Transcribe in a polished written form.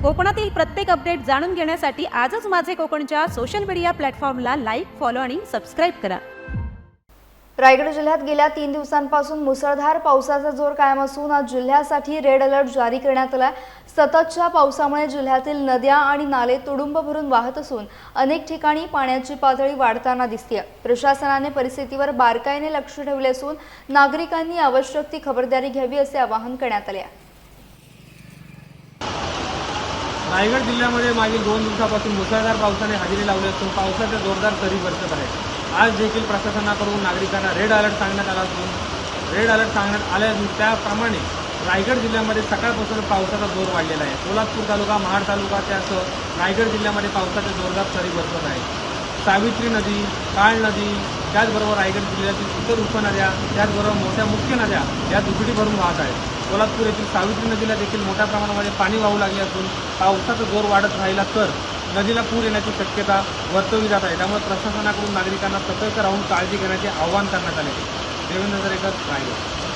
कोकणातील प्रत्येक अपडेट जाणून घेण्यासाठी आजच माझे कोकणच्या सोशल मीडिया प्लॅटफॉर्मला लाईक, फॉलो आणि सबस्क्राईब करा। रायगड जिल्ह्यात गेल्या 3 दिवसांपासून मुसळधार पावसाचा जोर कायम असून आज जिल्ह्यासाठी रेड अलर्ट जारी करण्यात आला। सततच्या पावसामुळे जिल्ह्यातील नद्या आणि नाले तुडुंब भरून वाहत असून अनेक ठिकाणी पाण्याची पातळी वाढताना दिसते। प्रशासनाने परिस्थितीवर बारकाईने लक्ष ठेवले असून नागरिकांनी आवश्यक ती खबरदारी घ्यावी असे आवाहन करण्यात आले आहे। रायगड जिल्ह्यामध्ये मागील 2 दिवसापासून मुसळधार पावसाने हजेरी लावली असून पावसाच्या जोरदार सरी बरसत आहेत। आज देखील प्रशासनाकडून नागरिकांना रेड अलर्ट सांगण्यात आला असून त्याप्रमाणे रायगड जिल्ह्यामध्ये सकाळपासून पावसाचा जोर वाढलेला आहे। सोलापूर तालुका, महाड तालुका त्यासह रायगड जिल्ह्यामध्ये पावसाच्या जोरदार सरी बरसत आहेत। सावित्री नदी, काळ नदी, त्याचबरोबर रायगड जिल्ह्यातील इतर उपनद्या, त्याचबरोबर मोठ्या मुख्य नद्या या दुथडी भरून वाहत आहेत। सोलापूर येथील सावित्री नदीला देखील मोठ्या प्रमाणामध्ये पाणी वाहू लागले असून पावसाचा जोर वाढत राहिला तर नदीला पूर येण्याची शक्यता वर्तवली जात आहे। त्यामुळे प्रशासनाकडून नागरिकांना सतर्क राहून काळजी घेण्याचे आवाहन करण्यात आले। देवेंद्र दरेकर, रायगड।